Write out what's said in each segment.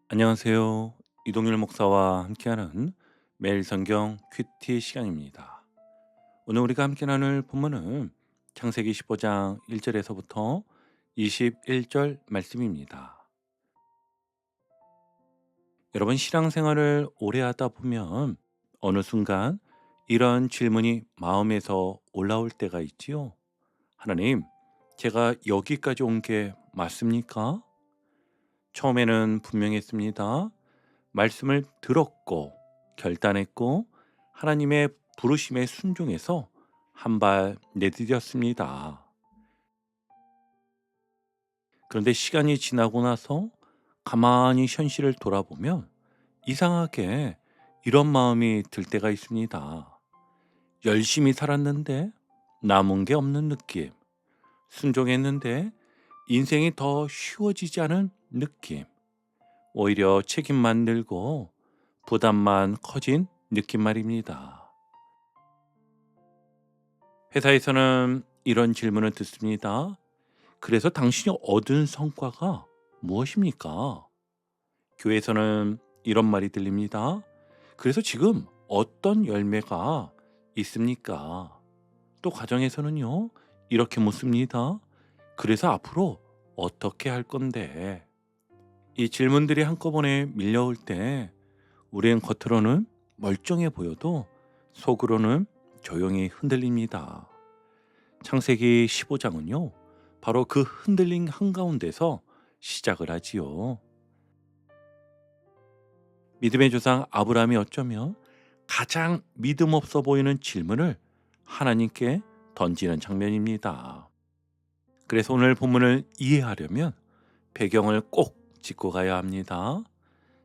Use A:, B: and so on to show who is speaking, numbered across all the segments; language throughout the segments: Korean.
A: 안녕하세요. 이동일 목사와 함께하는 매일 성경 큐티 시간입니다. 오늘 우리가 함께 나눌 본문은 창세기 15장 1절에서부터 21절 말씀입니다. 여러분 신앙생활을 오래 하다 보면 어느 순간 이런 질문이 마음에서 올라올 때가 있지요. 하나님, 제가 여기까지 온 게 맞습니까? 처음에는 분명했습니다. 말씀을 들었고 결단했고 하나님의 부르심에 순종해서 한 발 내디뎠습니다. 그런데 시간이 지나고 나서 가만히 현실을 돌아보면 이상하게 이런 마음이 들 때가 있습니다. 열심히 살았는데 남은 게 없는 느낌, 순종했는데 인생이 더 쉬워지지 않은 느낌, 오히려 책임만 늘고 부담만 커진 느낌 말입니다. 회사에서는 이런 질문을 듣습니다. 그래서 당신이 얻은 성과가 무엇입니까? 교회에서는 이런 말이 들립니다. 그래서 지금 어떤 열매가 있습니까? 또 가정에서는요, 이렇게 묻습니다. 그래서 앞으로 어떻게 할 건데? 이 질문들이 한꺼번에 밀려올 때 우리는 겉으로는 멀쩡해 보여도 속으로는 조용히 흔들립니다. 창세기 15장은요, 바로 그 흔들림 한가운데서 시작을 하지요. 믿음의 조상 아브라함이 어쩌면 가장 믿음 없어 보이는 질문을 하나님께 던지는 장면입니다. 그래서 오늘 본문을 이해하려면 배경을 꼭 짚고 가야 합니다.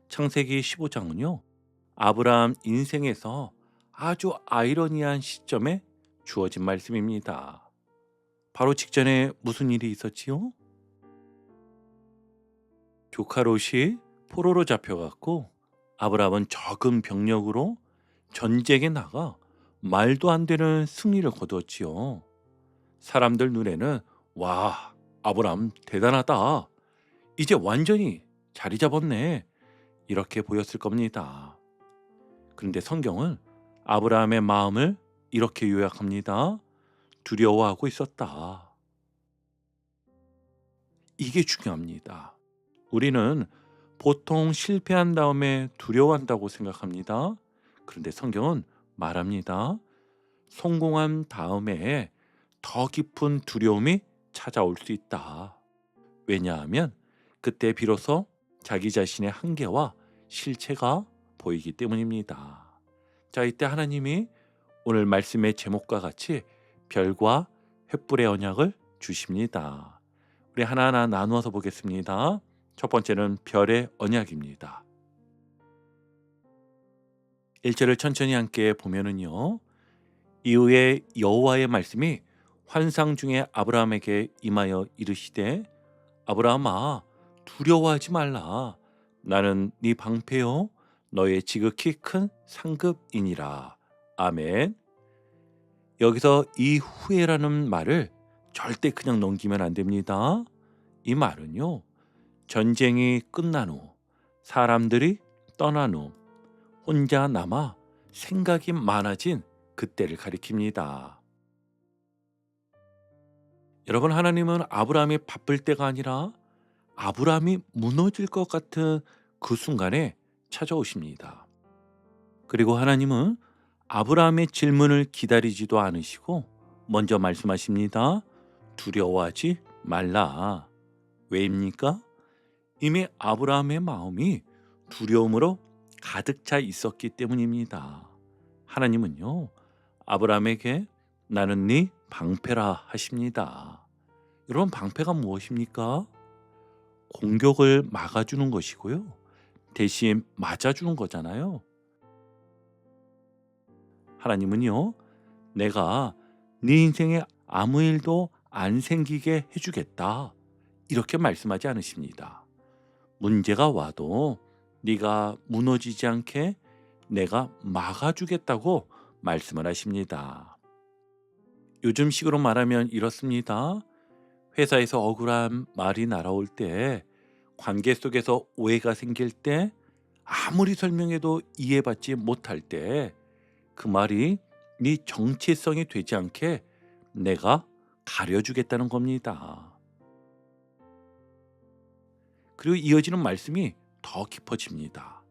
A: 창세기 15장은요, 아브라함 인생에서 아주 아이러니한 시점에 주어진 말씀입니다. 바로 직전에 무슨 일이 있었지요? 조카 롯이 포로로 잡혀갔고 아브라함은 적은 병력으로 전쟁에 나가 말도 안 되는 승리를 거두었지요. 사람들 눈에는 와, 아브라함 대단하다. 이제 완전히 자리 잡았네. 이렇게 보였을 겁니다. 그런데 성경은 아브라함의 마음을 이렇게 요약합니다. 두려워하고 있었다. 이게 중요합니다. 우리는 보통 실패한 다음에 두려워한다고 생각합니다. 그런데 성경은 말합니다. 성공한 다음에 더 깊은 두려움이 찾아올 수 있다. 왜냐하면 그때 비로소 자기 자신의 한계와 실체가 보이기 때문입니다. 자, 이때 하나님이 오늘 말씀의 제목과 같이 별과 횃불의 언약을 주십니다. 우리 하나하나 나누어서 보겠습니다. 첫 번째는 별의 언약입니다. 1절을 천천히 함께 보면은요. 이후에 여호와의 말씀이 환상 중에 아브라함에게 임하여 이르시되 아브라함아 두려워하지 말라. 나는 네 방패요 너의 지극히 큰 상급이니라. 아멘. 여기서 이 후에라는 말을 절대 그냥 넘기면 안 됩니다. 이 말은요, 전쟁이 끝난 후, 사람들이 떠난 후, 혼자 남아 생각이 많아진 그때를 가리킵니다. 여러분, 하나님은 아브라함이 바쁠 때가 아니라 아브라함이 무너질 것 같은 그 순간에 찾아오십니다. 그리고 하나님은 아브라함의 질문을 기다리지도 않으시고 먼저 말씀하십니다. 두려워하지 말라. 왜입니까? 이미 아브라함의 마음이 두려움으로 가득 차 있었기 때문입니다. 하나님은요, 아브라함에게 나는 네 방패라 하십니다. 여러분, 방패가 무엇입니까? 공격을 막아주는 것이고요. 대신 맞아주는 거잖아요. 하나님은요, 내가 네 인생에 아무 일도 안 생기게 해주겠다. 이렇게 말씀하지 않으십니다. 문제가 와도 네가 무너지지 않게 내가 막아주겠다고 말씀을 하십니다. 요즘 식으로 말하면 이렇습니다. 회사에서 억울한 말이 날아올 때 관계 속에서 오해가 생길 때, 아무리 설명해도 이해받지 못할 때 그 말이 네 정체성이 되지 않게 내가 가려주겠다는 겁니다. 그리고 이어지는 말씀이 더 깊어집니다.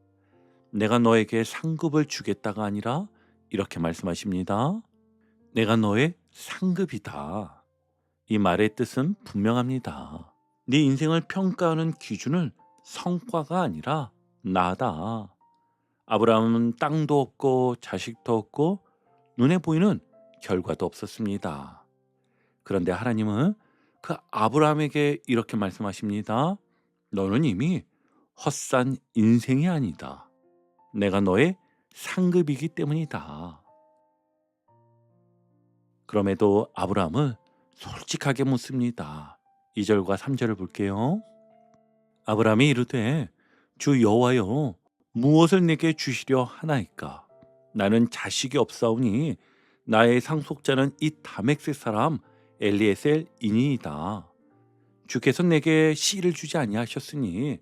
A: 내가 너에게 상급을 주겠다가 아니라 이렇게 말씀하십니다. 내가 너의 상급이다. 이 말의 뜻은 분명합니다. 네 인생을 평가하는 기준은 성과가 아니라 나다. 아브라함은 땅도 없고 자식도 없고 눈에 보이는 결과도 없었습니다. 그런데 하나님은 그 아브라함에게 이렇게 말씀하십니다. 너는 이미 헛산 인생이 아니다. 내가 너의 상급이기 때문이다. 그럼에도 아브라함은 솔직하게 묻습니다. 2절과 3절을 볼게요. 아브라함이 이르되 주 여호와여 무엇을 내게 주시려 하나이까? 나는 자식이 없사오니 나의 상속자는 이 다메섹 사람 엘리에셀이니이다. 주께서 내게 씨를 주지 아니하셨으니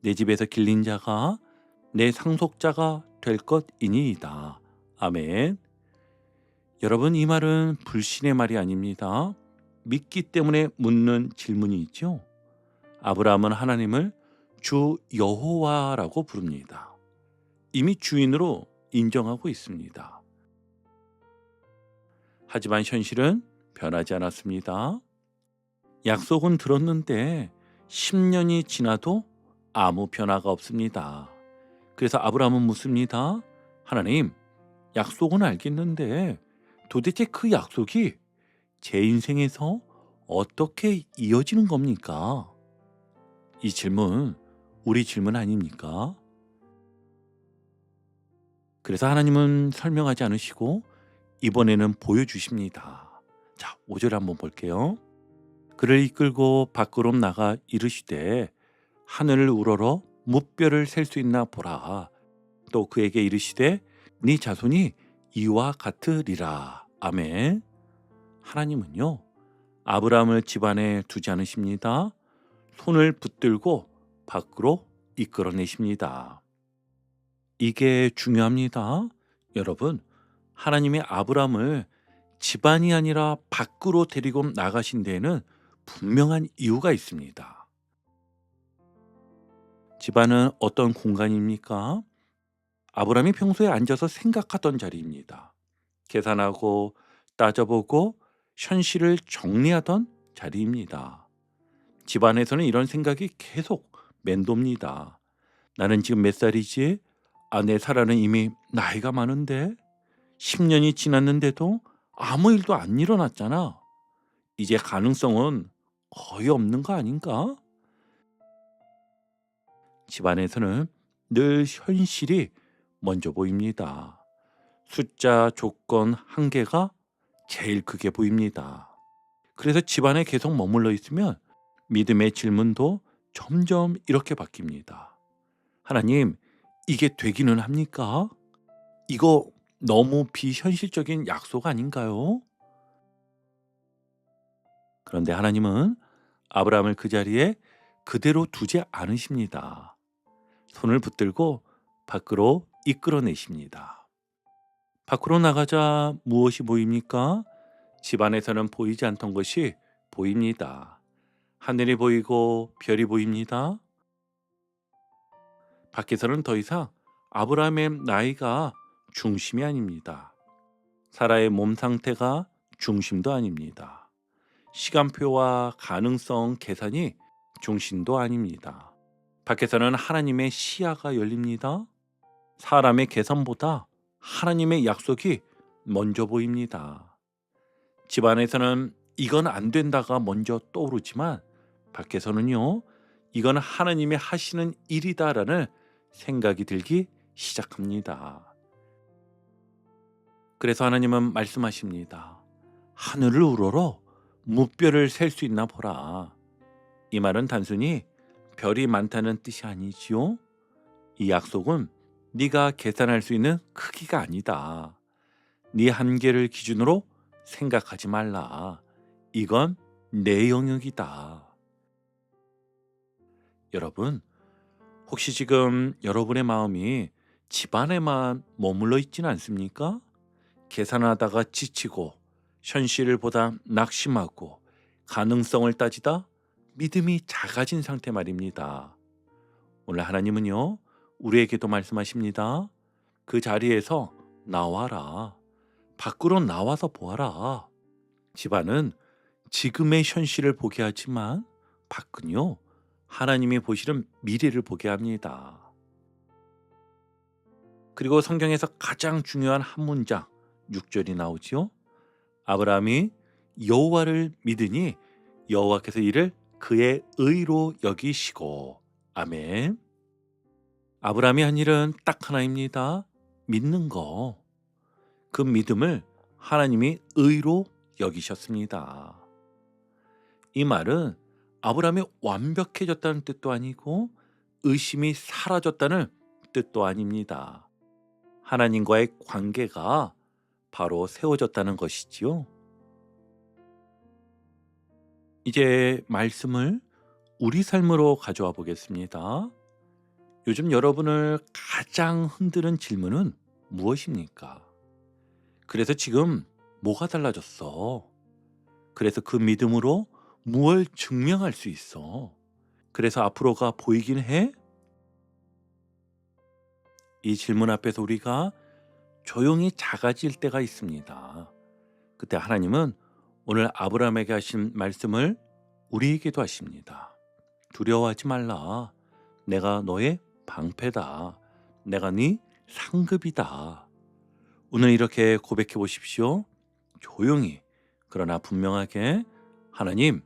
A: 내 집에서 길린 자가 내 상속자가 될 것이니이다. 아멘. 여러분, 이 말은 불신의 말이 아닙니다. 믿기 때문에 묻는 질문이 있죠. 아브라함은 하나님을 주 여호와라고 부릅니다. 이미 주인으로 인정하고 있습니다. 하지만 현실은 변하지 않았습니다. 약속은 들었는데 10년이 지나도 아무 변화가 없습니다. 그래서 아브라함은 묻습니다. 하나님, 약속은 알겠는데 도대체 그 약속이 제 인생에서 어떻게 이어지는 겁니까? 이 질문, 우리 질문 아닙니까? 그래서 하나님은 설명하지 않으시고 이번에는 보여주십니다. 자, 5절 한번 볼게요. 그를 이끌고 밖으로 나가 이르시되 하늘을 우러러 무뼈를 셀 수 있나 보라. 또 그에게 이르시되 네 자손이 이와 같으리라. 아멘. 하나님은요, 아브라함을 집안에 두지 않으십니다. 손을 붙들고 밖으로 이끌어내십니다. 이게 중요합니다. 여러분, 하나님의 아브라함을 집안이 아니라 밖으로 데리고 나가신 데에는 분명한 이유가 있습니다. 집안은 어떤 공간입니까? 아브라함이 평소에 앉아서 생각하던 자리입니다. 계산하고 따져보고 현실을 정리하던 자리입니다. 집안에서는 이런 생각이 계속 맴돕니다. 나는 지금 몇 살이지? 내 사라는 이미 나이가 많은데 10년이 지났는데도 아무 일도 안 일어났잖아. 이제 가능성은 거의 없는 거 아닌가? 집안에서는 늘 현실이 먼저 보입니다. 숫자, 조건, 한계가 제일 크게 보입니다. 그래서 집안에 계속 머물러 있으면 믿음의 질문도 점점 이렇게 바뀝니다. 하나님, 이게 되기는 합니까? 이거 너무 비현실적인 약속 아닌가요? 그런데 하나님은 아브라함을 그 자리에 그대로 두지 않으십니다. 손을 붙들고 밖으로 이끌어내십니다. 밖으로 나가자 무엇이 보입니까? 집안에서는 보이지 않던 것이 보입니다. 하늘이 보이고 별이 보입니다. 밖에서는 더 이상 아브라함의 나이가 중심이 아닙니다. 사라의 몸 상태가 중심도 아닙니다. 시간표와 가능성 계산이 중심도 아닙니다. 밖에서는 하나님의 시야가 열립니다. 사람의 계산보다 하나님의 약속이 먼저 보입니다. 집안에서는 이건 안 된다가 먼저 떠오르지만 밖에서는요, 이건 하나님이 하시는 일이다라는 생각이 들기 시작합니다. 그래서 하나님은 말씀하십니다. 하늘을 우러러 무뼈를 셀 수 있나 보라. 이 말은 단순히 별이 많다는 뜻이 아니지요. 이 약속은 네가 계산할 수 있는 크기가 아니다. 네 한계를 기준으로 생각하지 말라. 이건 내 영역이다. 여러분, 혹시 지금 여러분의 마음이 집안에만 머물러 있지는 않습니까? 계산하다가 지치고 현실을 보다 낙심하고 가능성을 따지다 믿음이 작아진 상태 말입니다. 오늘 하나님은요, 우리에게도 말씀하십니다. 그 자리에서 나와라. 밖으로 나와서 보아라. 집안은 지금의 현실을 보게 하지만 밖은요, 하나님이 보시는 미래를 보게 합니다. 그리고 성경에서 가장 중요한 한 문장, 6절이 나오지요. 아브라함이 여호와를 믿으니 여호와께서 이를 그의 의로 여기시고. 아멘. 아브라함이 한 일은 딱 하나입니다. 믿는 거. 그 믿음을 하나님이 의로 여기셨습니다. 이 말은 아브라함이 완벽해졌다는 뜻도 아니고 의심이 사라졌다는 뜻도 아닙니다. 하나님과의 관계가 바로 세워졌다는 것이지요. 이제 말씀을 우리 삶으로 가져와 보겠습니다. 요즘 여러분을 가장 흔드는 질문은 무엇입니까? 그래서 지금 뭐가 달라졌어? 그래서 그 믿음으로 무엇을 증명할 수 있어? 그래서 앞으로가 보이긴 해? 이 질문 앞에서 우리가 조용히 작아질 때가 있습니다. 그때 하나님은 오늘 아브라함에게 하신 말씀을 우리에게도 하십니다. 두려워하지 말라. 내가 너의 방패다. 내가 네 상급이다. 오늘 이렇게 고백해 보십시오. 조용히, 그러나 분명하게. 하나님,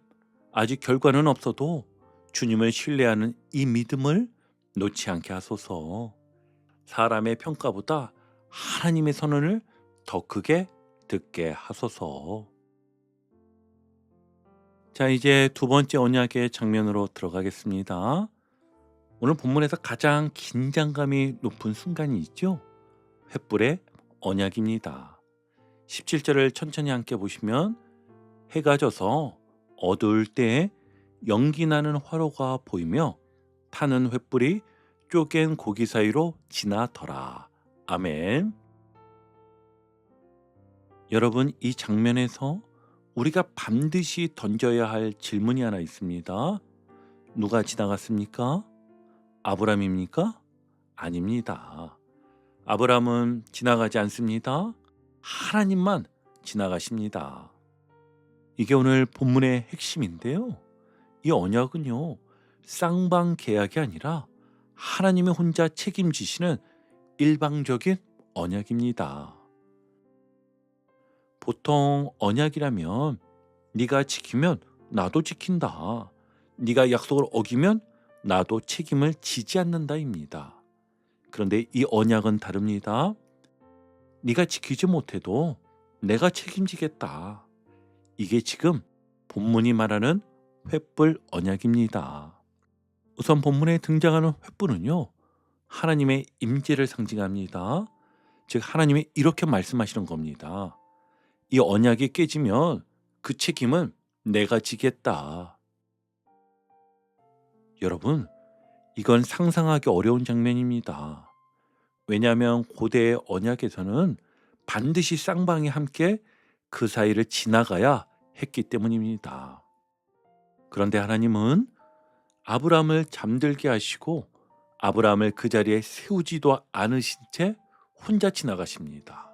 A: 아직 결과는 없어도 주님을 신뢰하는 이 믿음을 놓지 않게 하소서. 사람의 평가보다 하나님의 선언을 더 크게 듣게 하소서. 자, 이제 두 번째 언약의 장면으로 들어가겠습니다. 오늘 본문에서 가장 긴장감이 높은 순간이 있죠. 횃불의 언약입니다. 17절을 천천히 함께 보시면, 해가 져서 어두울 때에 연기 나는 화로가 보이며 타는 횃불이 쪼갠 고기 사이로 지나더라. 아멘. 여러분, 이 장면에서 우리가 반드시 던져야 할 질문이 하나 있습니다. 누가 지나갔습니까? 아브라함입니까? 아닙니다. 아브라함은 지나가지 않습니다. 하나님만 지나가십니다. 이게 오늘 본문의 핵심인데요. 이 언약은요, 쌍방 계약이 아니라 하나님이 혼자 책임지시는 일방적인 언약입니다. 보통 언약이라면 네가 지키면 나도 지킨다. 네가 약속을 어기면 나도 책임을 지지 않는다입니다. 그런데 이 언약은 다릅니다. 네가 지키지 못해도 내가 책임지겠다. 이게 지금 본문이 말하는 횃불 언약입니다. 우선 본문에 등장하는 횃불은요, 하나님의 임재를 상징합니다. 즉 하나님이 이렇게 말씀하시는 겁니다. 이 언약이 깨지면 그 책임은 내가 지겠다. 여러분, 이건 상상하기 어려운 장면입니다. 왜냐하면 고대의 언약에서는 반드시 쌍방이 함께 그 사이를 지나가야 했기 때문입니다. 그런데 하나님은 아브라함을 잠들게 하시고 아브라함을 그 자리에 세우지도 않으신 채 혼자 지나가십니다.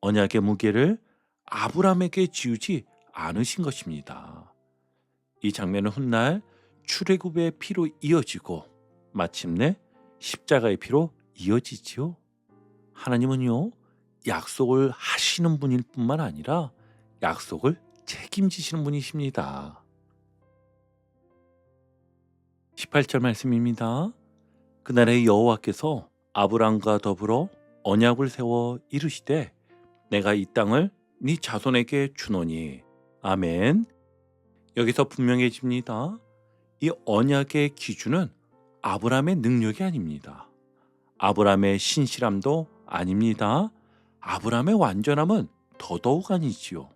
A: 언약의 무게를 아브라함에게 지우지 않으신 것입니다. 이 장면은 훗날 출애굽의 피로 이어지고 마침내 십자가의 피로 이어지지요. 하나님은요, 약속을 하시는 분일 뿐만 아니라 약속을 책임지시는 분이십니다. 18절 말씀입니다. 그날에 여호와께서 아브람과 더불어 언약을 세워 이르시되 내가 이 땅을 네 자손에게 주노니. 아멘. 여기서 분명해집니다. 이 언약의 기준은 아브람의 능력이 아닙니다. 아브람의 신실함도 아닙니다. 아브람의 완전함은 더더욱 아니지요.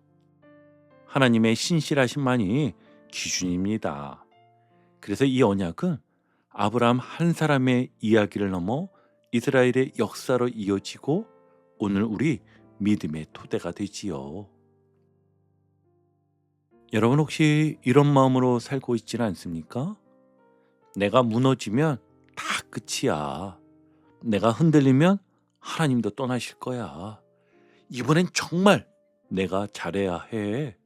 A: 하나님의 신실하심만이 기준입니다. 그래서 이 언약은 아브라함 한 사람의 이야기를 넘어 이스라엘의 역사로 이어지고 오늘 우리 믿음의 토대가 되지요. 여러분 혹시 이런 마음으로 살고 있지는 않습니까? 내가 무너지면 다 끝이야. 내가 흔들리면 하나님도 떠나실 거야. 이번엔 정말 내가 잘해야 해.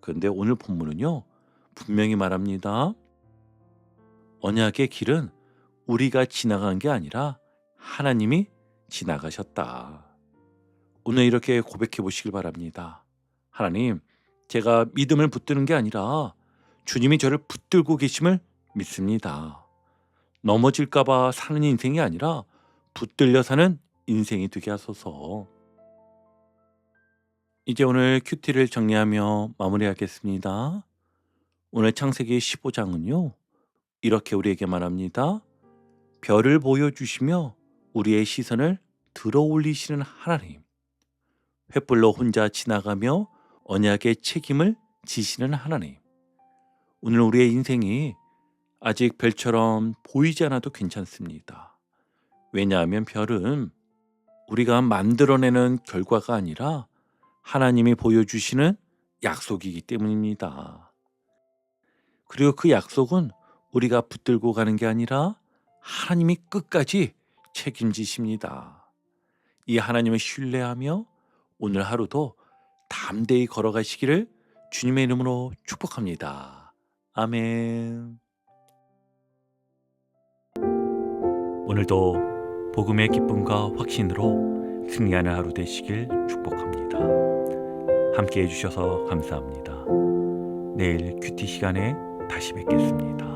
A: 그런데 오늘 본문은요, 분명히 말합니다. 언약의 길은 우리가 지나간 게 아니라 하나님이 지나가셨다. 오늘 이렇게 고백해 보시길 바랍니다. 하나님, 제가 믿음을 붙드는 게 아니라 주님이 저를 붙들고 계심을 믿습니다. 넘어질까 봐 사는 인생이 아니라 붙들려 사는 인생이 되게 하소서. 이제 오늘 큐티를 정리하며 마무리하겠습니다. 오늘 창세기 15장은요. 이렇게 우리에게 말합니다. 별을 보여주시며 우리의 시선을 들어 올리시는 하나님. 횃불로 혼자 지나가며 언약의 책임을 지시는 하나님. 오늘 우리의 인생이 아직 별처럼 보이지 않아도 괜찮습니다. 왜냐하면 별은 우리가 만들어내는 결과가 아니라 하나님이 보여주시는 약속이기 때문입니다. 그리고 그 약속은 우리가 붙들고 가는 게 아니라 하나님이 끝까지 책임지십니다. 이 하나님을 신뢰하며 오늘 하루도 담대히 걸어가시기를 주님의 이름으로 축복합니다. 아멘. 오늘도 복음의 기쁨과 확신으로 승리하는 하루 되시길 축복합니다. 함께 해주셔서 감사합니다. 내일 큐티 시간에 다시 뵙겠습니다.